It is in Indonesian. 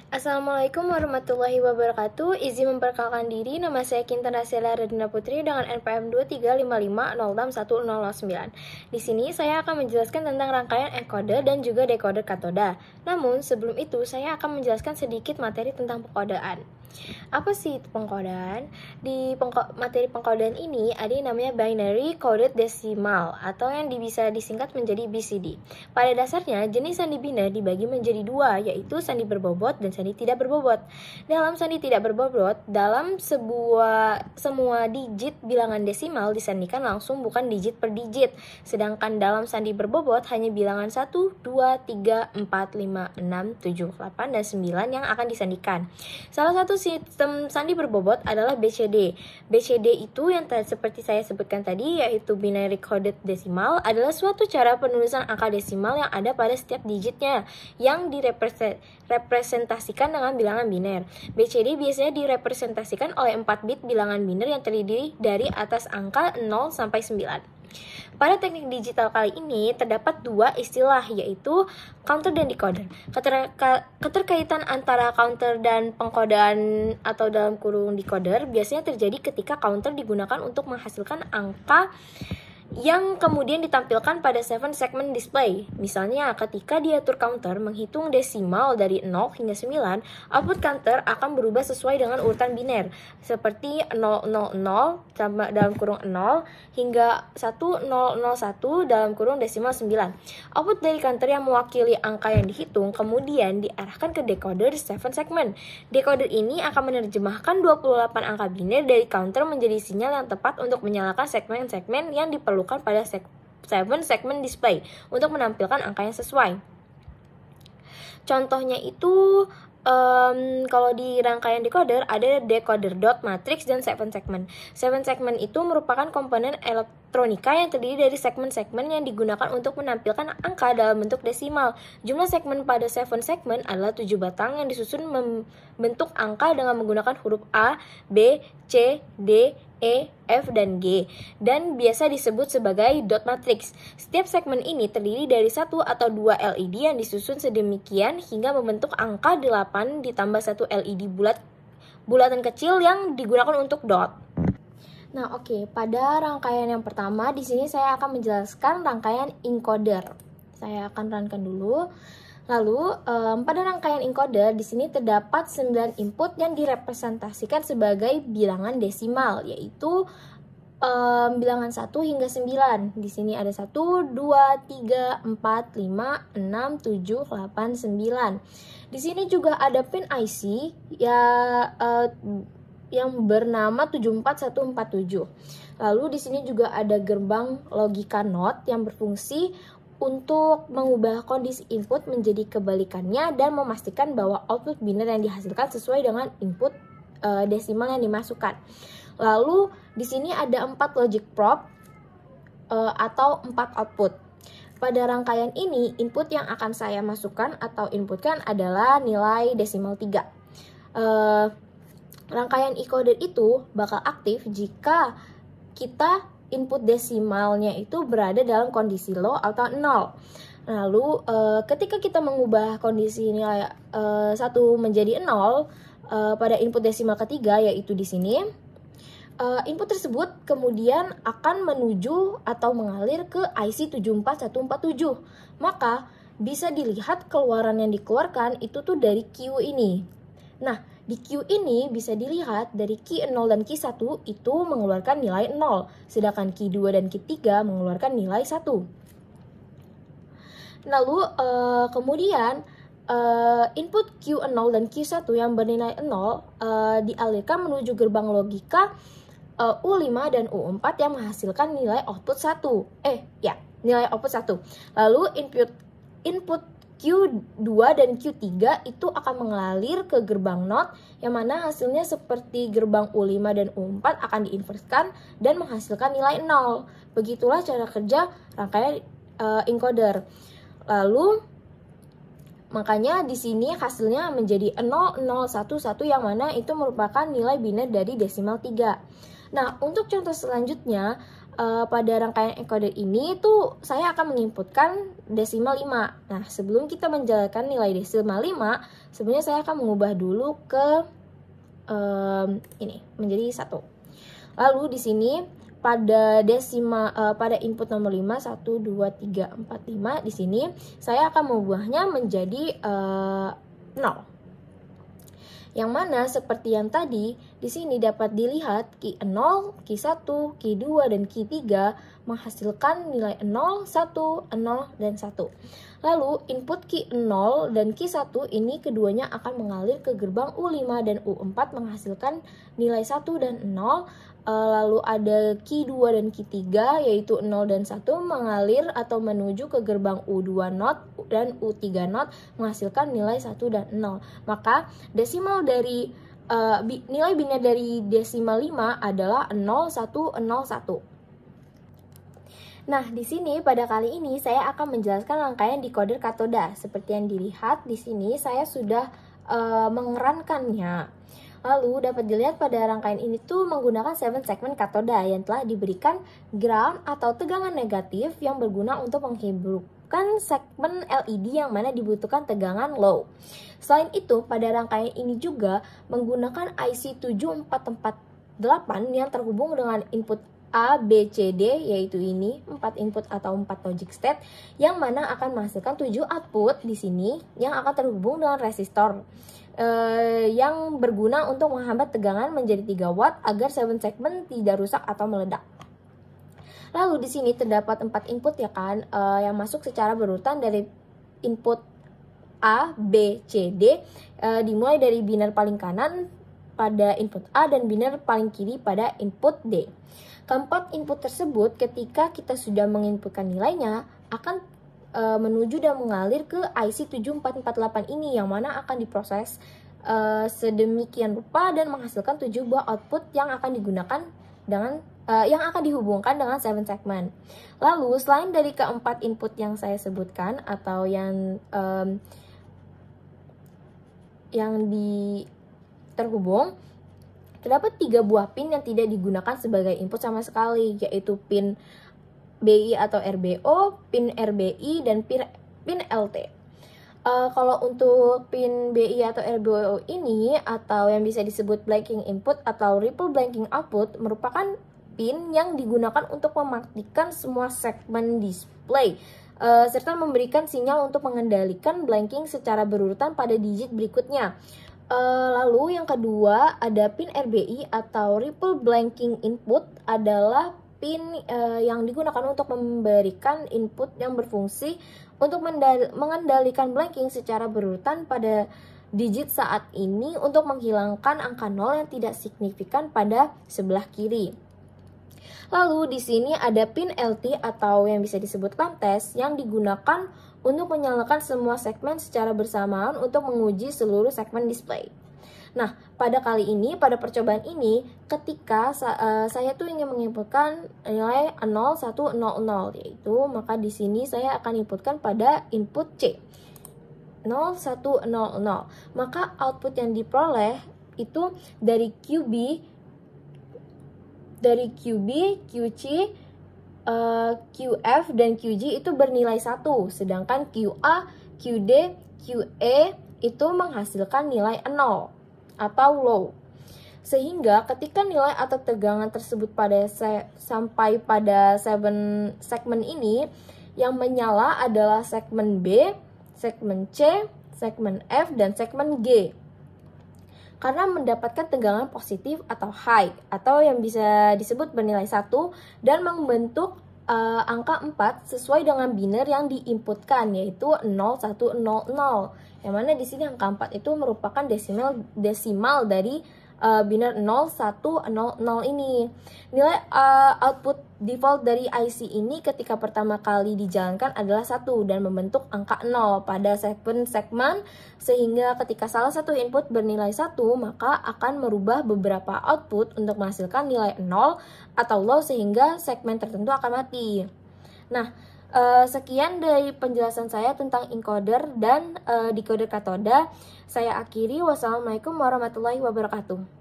Assalamualaikum warahmatullahi wabarakatuh. Izin memperkenalkan diri, nama saya Kinten Rasela Radina Putri dengan NPM 2355061009. Di sini saya akan menjelaskan tentang rangkaian encoder dan juga decoder katoda. Namun sebelum itu saya akan menjelaskan sedikit materi tentang pengkodaan. Apa sih itu pengkodaan? Di materi pengkodaan ini ada yang namanya binary coded decimal atau yang bisa disingkat menjadi BCD. Pada dasarnya jenis sandi biner dibagi menjadi dua, yaitu sandi berbobot dan sandi tidak berbobot. Dalam sandi tidak berbobot, dalam semua digit bilangan desimal disandikan langsung, bukan digit per digit. Sedangkan dalam sandi berbobot hanya bilangan 1, 2, 3, 4, 5, 6, 7, 8, dan 9 yang akan disandikan. Salah satu sistem sandi berbobot adalah BCD. BCD itu yang seperti saya sebutkan tadi, yaitu binary coded decimal, adalah suatu cara penulisan angka desimal yang ada pada setiap digitnya yang direpresentasikan dengan bilangan biner. BCD biasanya direpresentasikan oleh 4 bit bilangan biner yang terdiri dari atas angka 0 sampai 9. Pada teknik digital kali ini terdapat dua istilah, yaitu counter dan decoder. Keterkaitan antara counter dan pengkodaan atau dalam kurung decoder biasanya terjadi ketika counter digunakan untuk menghasilkan angka yang kemudian ditampilkan pada 7 segment display. Misalnya, ketika diatur counter menghitung desimal dari 0 hingga 9, output counter akan berubah sesuai dengan urutan biner, seperti 000 dalam kurung 0 hingga 1001 dalam kurung desimal 9. Output dari counter yang mewakili angka yang dihitung kemudian diarahkan ke decoder 7 segment. Decoder ini akan menerjemahkan 28 angka biner dari counter menjadi sinyal yang tepat untuk menyalakan segmen-segmen yang diperlukan pada 7 segment display untuk menampilkan angka yang sesuai. Contohnya itu kalau di rangkaian decoder ada decoder dot matrix dan 7 segment. 7 segment itu merupakan komponen elektronika yang terdiri dari segmen-segmen yang digunakan untuk menampilkan angka dalam bentuk desimal. Jumlah segmen pada 7 segment adalah 7 batang yang disusun membentuk angka dengan menggunakan huruf A, B, C, D, E, F, dan G, dan biasa disebut sebagai dot matrix. Setiap segmen ini terdiri dari 1 atau 2 LED yang disusun sedemikian hingga membentuk angka 8 ditambah 1 LED bulatan kecil yang digunakan untuk dot. Nah, pada rangkaian yang pertama di sini saya akan menjelaskan rangkaian encoder. Saya akan runkan dulu. Lalu, pada rangkaian encoder di sini terdapat 9 input yang direpresentasikan sebagai bilangan desimal, yaitu bilangan 1 hingga 9. Di sini ada 1, 2, 3, 4, 5, 6, 7, 8, 9. Di sini juga ada pin IC yang bernama 74147. Lalu di sini juga ada gerbang logika NOT yang berfungsi untuk mengubah kondisi input menjadi kebalikannya dan memastikan bahwa output biner yang dihasilkan sesuai dengan input desimal yang dimasukkan. Lalu di sini ada 4 logic probe atau 4 output. Pada rangkaian ini, input yang akan saya masukkan atau inputkan adalah nilai desimal 3. Rangkaian encoder itu bakal aktif jika kita input desimalnya itu berada dalam kondisi low atau 0. Lalu ketika kita mengubah kondisi nilai 1 menjadi 0 pada input desimal ketiga, yaitu di sini, input tersebut kemudian akan menuju atau mengalir ke IC 74147. Maka bisa dilihat keluaran yang dikeluarkan itu tuh dari Q ini. Nah, di Q ini bisa dilihat dari key 0 dan key 1 itu mengeluarkan nilai 0, sedangkan key 2 dan key 3 mengeluarkan nilai 1. Lalu kemudian input Q0 dan Q1 yang bernilai 0 dialirkan menuju gerbang logika U5 dan U4 yang menghasilkan nilai output 1. Nilai output 1. Lalu input Q2 dan Q3 itu akan mengalir ke gerbang NOT yang mana hasilnya seperti gerbang U5 dan U4 akan diinversikan dan menghasilkan nilai 0. Begitulah cara kerja rangkaian encoder. Lalu makanya di sini hasilnya menjadi 0011 yang mana itu merupakan nilai biner dari desimal 3. Nah, untuk contoh selanjutnya pada rangkaian encoder ini tuh saya akan menginputkan desimal 5. Nah, sebelum kita menjalankan nilai desimal 5, sebenarnya saya akan mengubah dulu ke ini menjadi 1. Lalu di sini pada pada input nomor 5 1 2 3 4 5 di sini saya akan mengubahnya menjadi 0. Yang mana seperti yang tadi, di sini dapat dilihat key 0, key 1, key 2, dan key 3 menghasilkan nilai 0, 1, 0, dan 1. Lalu input key 0 dan key 1 ini keduanya akan mengalir ke gerbang U5 dan U4 menghasilkan nilai 1 dan 0. Lalu ada key 2 dan key 3 yaitu 0 dan 1 mengalir atau menuju ke gerbang U2 not dan U3 not menghasilkan nilai 1 dan 0. Maka desimal dari nilai biner dari desimal 5 adalah 0101. Nah, di sini pada kali ini saya akan menjelaskan rangkaian decoder katoda. Seperti yang dilihat di sini saya sudah mengerankannya. Lalu dapat dilihat pada rangkaian ini tuh menggunakan 7 segmen katoda yang telah diberikan ground atau tegangan negatif yang berguna untuk menghidupkan segmen LED yang mana dibutuhkan tegangan low. Selain itu, pada rangkaian ini juga menggunakan IC 7448 yang terhubung dengan input A, B, C, D, yaitu ini 4 input atau 4 logic state yang mana akan menghasilkan 7 output di sini yang akan terhubung dengan resistor yang berguna untuk menghambat tegangan menjadi 3 watt agar 7 segmen tidak rusak atau meledak. Lalu di sini terdapat 4 input ya kan yang masuk secara berurutan dari input A, B, C, D dimulai dari biner paling kanan pada input A dan biner paling kiri pada input D. Keempat input tersebut ketika kita sudah menginputkan nilainya akan menuju dan mengalir ke IC 7448 ini yang mana akan diproses sedemikian rupa dan menghasilkan 7 buah output yang akan digunakan dengan yang akan dihubungkan dengan 7 segmen. Lalu selain dari keempat input yang saya sebutkan atau yang terhubung, terdapat 3 buah pin yang tidak digunakan sebagai input sama sekali, yaitu pin BI atau RBO, pin RBI, dan pin LT. Kalau untuk pin BI atau RBO ini atau yang bisa disebut blanking input atau ripple blanking output merupakan pin yang digunakan untuk mematikan semua segmen display serta memberikan sinyal untuk mengendalikan blanking secara berurutan pada digit berikutnya. Lalu yang kedua ada pin RBI atau ripple blanking input adalah pin yang digunakan untuk memberikan input yang berfungsi untuk mengendalikan blanking secara berurutan pada digit saat ini untuk menghilangkan angka 0 yang tidak signifikan pada sebelah kiri. Lalu di sini ada pin LT atau yang bisa disebut lamp test yang digunakan untuk menyalakan semua segmen secara bersamaan untuk menguji seluruh segmen display. Nah, pada kali ini, pada percobaan ini, ketika saya tuh ingin menginputkan nilai 0, 1, 0, 0, yaitu maka di sini saya akan inputkan pada input C 0, 1, 0, 0. Maka output yang diperoleh itu dari QB, QC, QF, dan QG itu bernilai 1, sedangkan QA, QD, QE itu menghasilkan nilai 0 atau low. Sehingga ketika nilai atau tegangan tersebut sampai pada 7 segmen ini, yang menyala adalah segmen B, segmen C, segmen F, dan segmen G. Karena mendapatkan tegangan positif atau high atau yang bisa disebut bernilai 1 dan membentuk angka 4 sesuai dengan biner yang diinputkan yaitu 0100. Yang mana di sini angka 4 itu merupakan desimal dari biner 0100 ini. Nilai output default dari IC ini ketika pertama kali dijalankan adalah 1 dan membentuk angka 0 pada segmen, sehingga ketika salah satu input bernilai 1 maka akan merubah beberapa output untuk menghasilkan nilai 0 atau low sehingga segmen tertentu akan mati. Nah, sekian dari penjelasan saya tentang encoder dan decoder katoda. Saya akhiri. Wassalamualaikum warahmatullahi wabarakatuh.